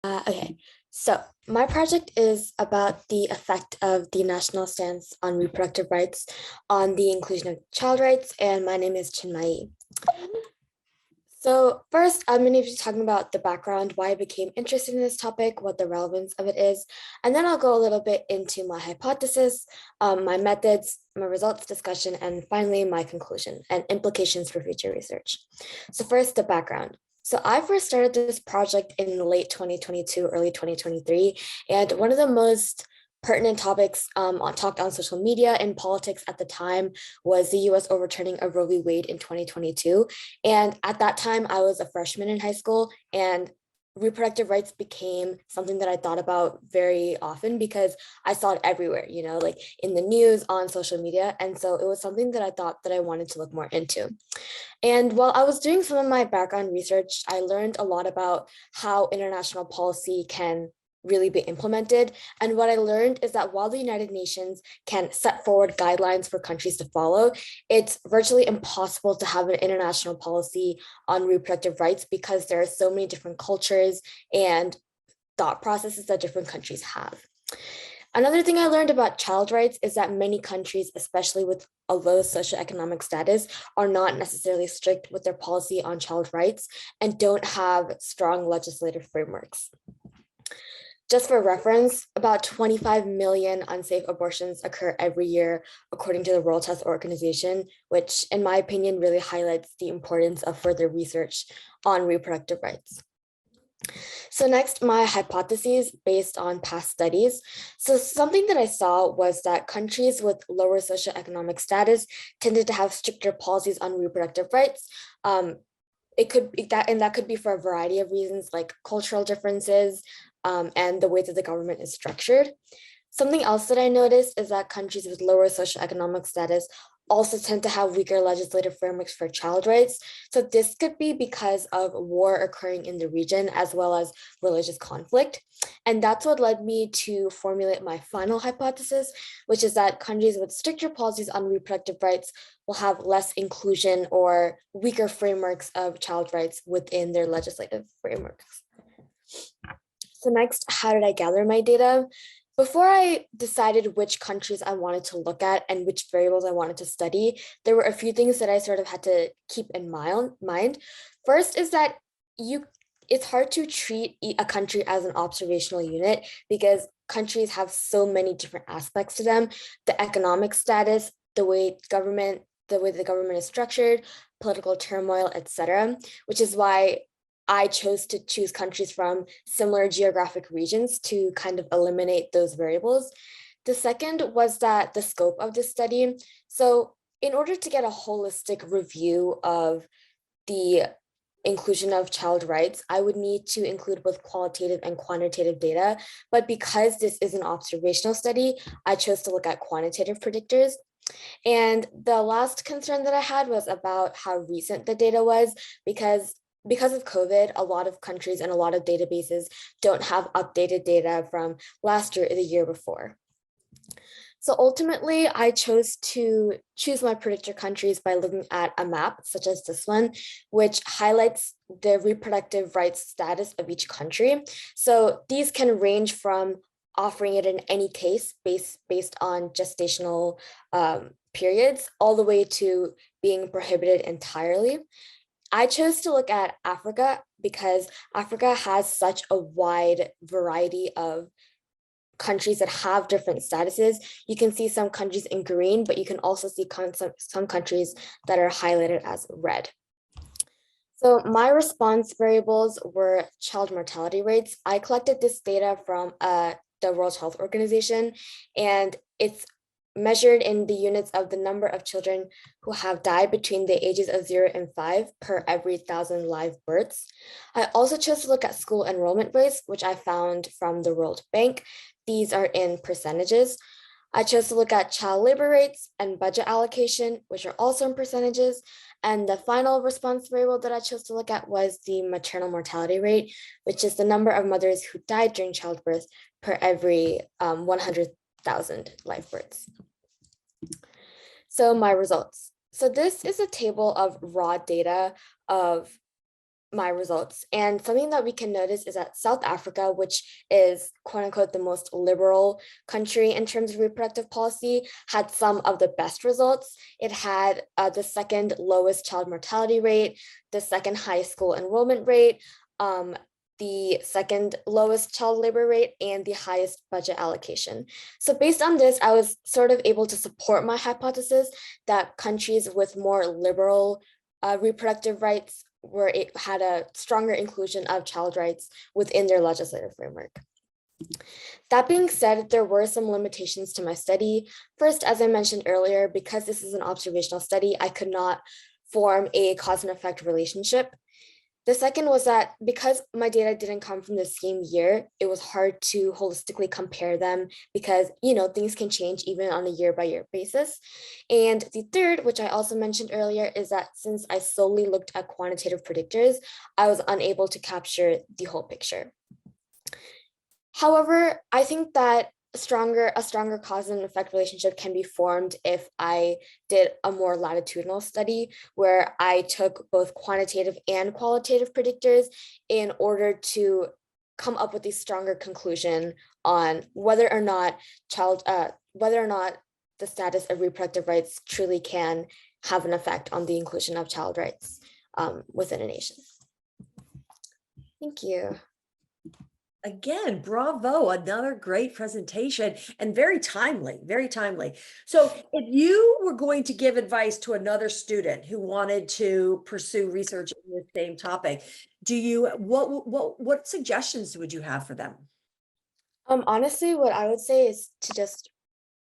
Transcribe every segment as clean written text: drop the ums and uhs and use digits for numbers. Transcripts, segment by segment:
Okay, so my project is about the effect of the national stance on reproductive rights on the inclusion of child rights, and my name is Chinmayee. So first, I'm going to be talking about the background, why I became interested in this topic, what the relevance of it is, and then I'll go a little bit into my hypothesis, my methods, my results discussion, and finally my conclusion and implications for future research. So first, the background. So I first started this project in late 2022, early 2023, and one of the most pertinent topics talked on social media and politics at the time was the US overturning of Roe v. Wade in 2022. And at that time, I was a freshman in high school, and reproductive rights became something that I thought about very often because I saw it everywhere, like in the news, on social media. And so it was something that I thought that I wanted to look more into. And while I was doing some of my background research, I learned a lot about how international policy can really be implemented. And what I learned is that while the United Nations can set forward guidelines for countries to follow, it's virtually impossible to have an international policy on reproductive rights because there are so many different cultures and thought processes that different countries have. Another thing I learned about child rights is that many countries, especially with a low socioeconomic status, are not necessarily strict with their policy on child rights and don't have strong legislative frameworks. Just for reference, about 25 million unsafe abortions occur every year, according to the World Health Organization, which, in my opinion, really highlights the importance of further research on reproductive rights. So next, my hypotheses based on past studies. So something that I saw was that countries with lower socioeconomic status tended to have stricter policies on reproductive rights. It could be that, and that could be for a variety of reasons, like cultural differences and the way that the government is structured. Something else that I noticed is that countries with lower socioeconomic status also tend to have weaker legislative frameworks for child rights. So this could be because of war occurring in the region as well as religious conflict. And that's what led me to formulate my final hypothesis, which is that countries with stricter policies on reproductive rights will have less inclusion or weaker frameworks of child rights within their legislative frameworks. So next, how did I gather my data? Before I decided which countries I wanted to look at and which variables I wanted to study, there were a few things that I sort of had to keep in mind. First is that it's hard to treat a country as an observational unit because countries have so many different aspects to them: the economic status, the way the government is structured, political turmoil, etc., which is why I chose to choose countries from similar geographic regions to kind of eliminate those variables. The second was that the scope of the study. So in order to get a holistic review of the inclusion of child rights, I would need to include both qualitative and quantitative data. But because this is an observational study, I chose to look at quantitative predictors. And the last concern that I had was about how recent the data was, because of COVID, a lot of countries and a lot of databases don't have updated data from last year or the year before. So ultimately, I chose to choose my predictor countries by looking at a map, such as this one, which highlights the reproductive rights status of each country. So these can range from offering it in any case based on gestational periods, all the way to being prohibited entirely. I chose to look at Africa because Africa has such a wide variety of countries that have different statuses. You can see some countries in green, but you can also see some countries that are highlighted as red. So my response variables were child mortality rates. I collected this data from the World Health Organization, and it's measured in the units of the number of children who have died between the ages of 0 and 5 per every 1,000 live births. I also chose to look at school enrollment rates, which I found from the World Bank. These are in percentages. I chose to look at child labor rates and budget allocation, which are also in percentages. And the final response variable that I chose to look at was the maternal mortality rate, which is the number of mothers who died during childbirth per every 100,000 live births. So my results. So this is a table of raw data of my results. And something that we can notice is that South Africa, which is quote unquote the most liberal country in terms of reproductive policy, had some of the best results. It had the second lowest child mortality rate, the second highest school enrollment rate, the second lowest child labor rate, and the highest budget allocation. So based on this, I was sort of able to support my hypothesis that countries with more liberal reproductive rights had a stronger inclusion of child rights within their legislative framework. That being said, there were some limitations to my study. First, as I mentioned earlier, because this is an observational study, I could not form a cause and effect relationship. The second was that because my data didn't come from the same year, it was hard to holistically compare them because, things can change even on a year-by-year basis. And the third, which I also mentioned earlier, is that since I solely looked at quantitative predictors, I was unable to capture the whole picture. However, I think that a stronger cause and effect relationship can be formed if I did a more latitudinal study where I took both quantitative and qualitative predictors in order to come up with a stronger conclusion on whether or not the status of reproductive rights truly can have an effect on the inclusion of child rights within a nation. Thank you. Again, bravo, another great presentation and very timely, very timely. So if you were going to give advice to another student who wanted to pursue research in the same topic, what suggestions would you have for them? Honestly, what I would say is to just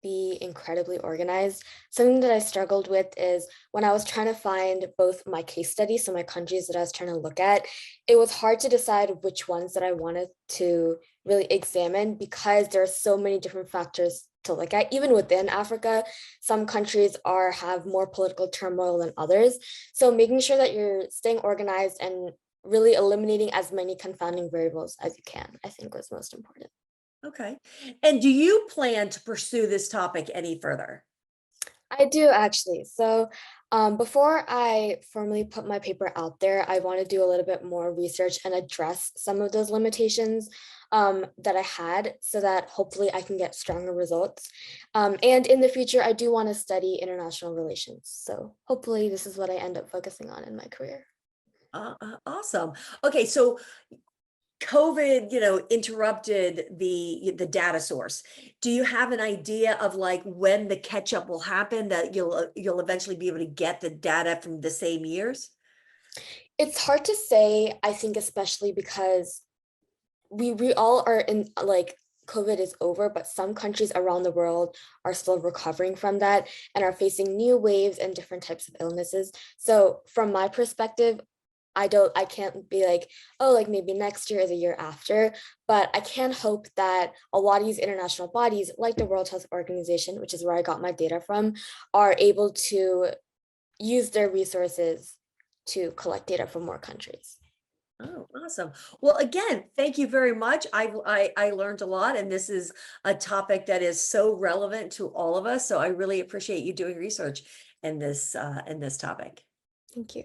be incredibly organized. Something that I struggled with is when I was trying to find both my case studies, so my countries that I was trying to look at, it was hard to decide which ones that I wanted to really examine because there are so many different factors to look at. Even within Africa, some countries have more political turmoil than others. So making sure that you're staying organized and really eliminating as many confounding variables as you can, I think was most important. Okay. And do you plan to pursue this topic any further? I do actually. So before I formally put my paper out there, I want to do a little bit more research and address some of those limitations that I had so that hopefully I can get stronger results. And in the future, I do want to study international relations. So hopefully this is what I end up focusing on in my career. Awesome. Okay, so COVID, interrupted the data source. Do you have an idea of like when the catch up will happen that you'll eventually be able to get the data from the same years? It's hard to say, I think, especially because we all are in like COVID is over, but some countries around the world are still recovering from that and are facing new waves and different types of illnesses. So from my perspective, I can't be like, oh, like maybe next year is a year after, but I can hope that a lot of these international bodies, like the World Health Organization, which is where I got my data from, are able to use their resources to collect data from more countries. Oh, awesome. Well, again, thank you very much. I learned a lot, and this is a topic that is so relevant to all of us. So I really appreciate you doing research in this topic. Thank you.